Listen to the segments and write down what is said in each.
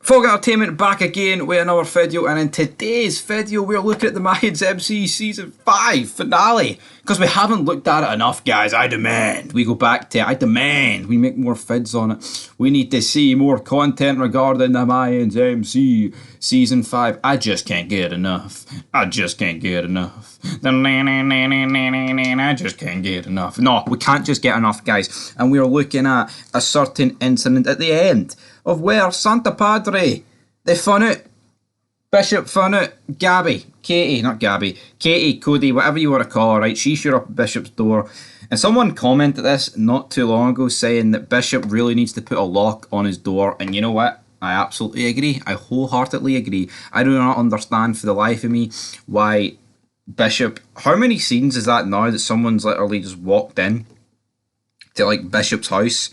Fog Entertainment back again with another video, and in today's video we're looking at the Mayans MC Season 5 finale, because we haven't looked at it enough, guys. I demand we go back to it. I demand we make more vids on it. We need to see more content regarding the Mayans MC Season 5. I just can't get enough. I just can't get enough. I just can't get enough. No, we can't just get enough, guys. And we're looking at a certain incident at the end of where Santo Padre, they fun it, Bishop fun it, Katie, Cody, whatever you want to call her, right? She showed up at Bishop's door, and someone commented this not too long ago saying that Bishop really needs to put a lock on his door, and you know what? I absolutely agree. I wholeheartedly agree. I do not understand for the life of me why Bishop, how many scenes is that now that someone's literally just walked in to like Bishop's house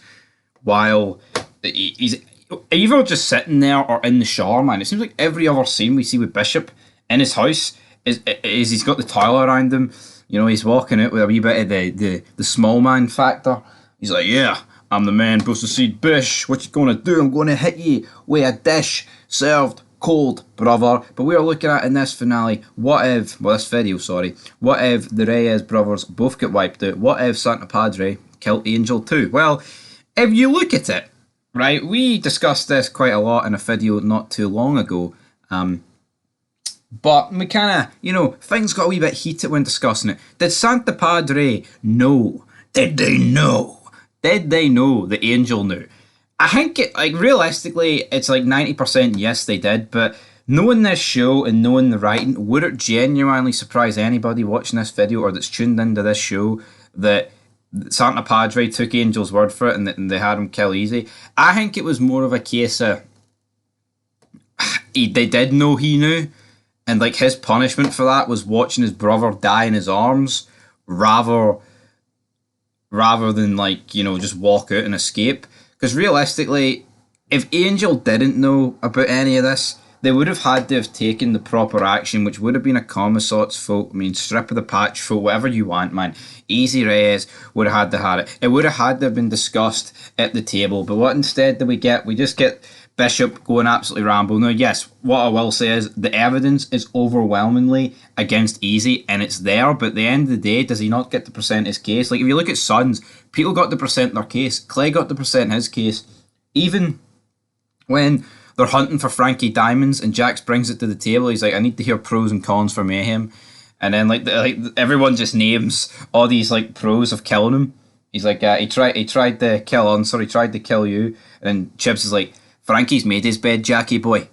while he's either just sitting there or in the shower, man. It seems like every other scene we see with Bishop in his house is he's got the towel around him. You know, he's walking out with a wee bit of the small man factor. He's like, yeah, I'm the man supposed to see Bish. What you gonna do? I'm gonna hit you with a dish served cold, brother. But we are looking at in this finale, what if, well, this video, sorry, what if the Reyes brothers both get wiped out? What if Santo Padre killed Angel too? Well, if you look at it, right, we discussed this quite a lot in a video not too long ago, but we kind of, you know, things got a wee bit heated when discussing it. Did Santo Padre know? Did they know? Did they know that Angel knew? I think, realistically, it's like 90% yes, they did, but knowing this show and knowing the writing, would it genuinely surprise anybody watching this video or that's tuned into this show that Santo Padre took Angel's word for it and they had him kill easy? I think it was more of a case of they did know he knew, and like his punishment for that was watching his brother die in his arms rather than, like, you know, just walk out and escape. Because realistically, if Angel didn't know about any of this, they would have had to have taken the proper action, which would have been a commissar's fault. I mean, strip of the patch fault, whatever you want, man. Easy Reyes would have had to have it. It would have had to have been discussed at the table. But what instead do we get? We just get Bishop going absolutely ramble. Now, yes, what I will say is the evidence is overwhelmingly against Easy, and it's there. But at the end of the day, does he not get to present his case? Like, if you look at Sons, people got to present their case. Clay got to present his case. Even when they're hunting for Frankie Diamonds and Jax brings it to the table, he's like, I need to hear pros and cons for Mayhem. And then like everyone just names all these like pros of killing him. He's like, he tried to kill Unser, he tried to kill you. And Chips is like, Frankie's made his bed, Jackie boy.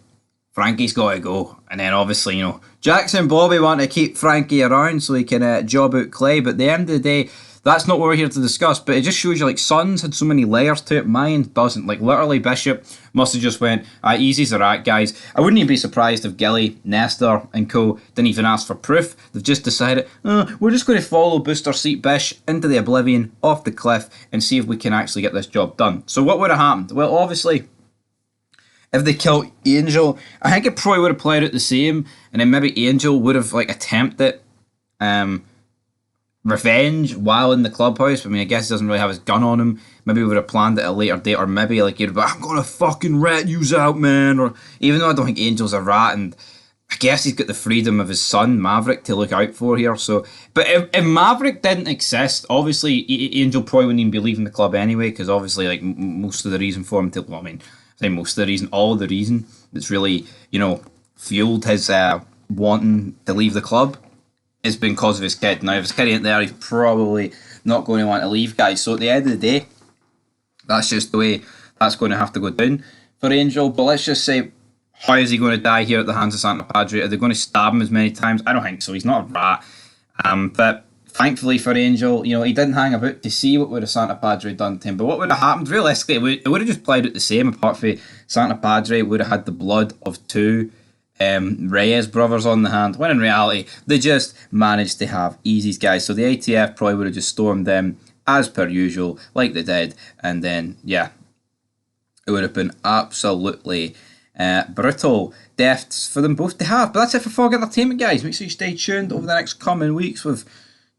Frankie's got to go. And then obviously, you know, Jax and Bobby want to keep Frankie around so he can job out Clay. But at the end of the day, that's not what we're here to discuss, but it just shows you, like, Sons had so many layers to it. Mayans doesn't. Like, literally, Bishop must have just went, Easy's a rat, guys. I wouldn't even be surprised if Gilly, Nestor, and co didn't even ask for proof. They've just decided, we're just going to follow Booster Seat Bish into the oblivion, off the cliff, and see if we can actually get this job done. So what would have happened? Well, obviously, if they killed Angel, I think it probably would have played out the same, and then maybe Angel would have, like, attempted revenge while in the clubhouse. I mean, I guess he doesn't really have his gun on him. Maybe we would have planned it at a later date, or maybe like he'd be like, I'm gonna fucking rat yous out, man. Or even though I don't think Angel's a rat, and I guess he's got the freedom of his son Maverick to look out for here. So, but if Maverick didn't exist, obviously Angel probably wouldn't even be leaving the club anyway, because obviously like most of the reason for him to, well, I mean, I say most of the reason, all of the reason that's really, you know, fueled his wanting to leave the club has been because of his kid. Now, if his kid ain't there, he's probably not going to want to leave, guys. So at the end of the day, that's just the way that's going to have to go down for Angel. But let's just say, how is he going to die here at the hands of Santo Padre? Are they going to stab him as many times? I don't think so. He's not a rat. But thankfully for Angel, you know, he didn't hang about to see what would have Santo Padre done to him. But what would have happened? Realistically, it would have just played out the same, apart from Santo Padre would have had the blood of two Reyes brothers on the hand, when in reality they just managed to have Easy's guys. So the ATF probably would have just stormed them as per usual, like they did, and then yeah, it would have been absolutely brutal deaths for them both to have. But that's it for Fog Entertainment, guys. Make sure you stay tuned over the next coming weeks. With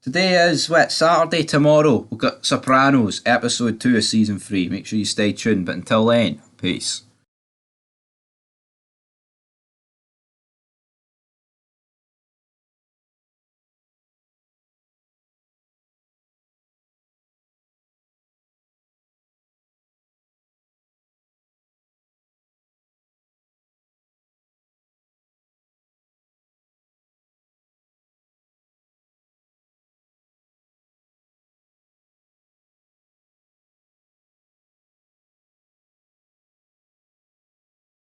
today is what, Saturday, tomorrow we've got Sopranos episode 2 of season 3. Make sure you stay tuned, but until then, peace.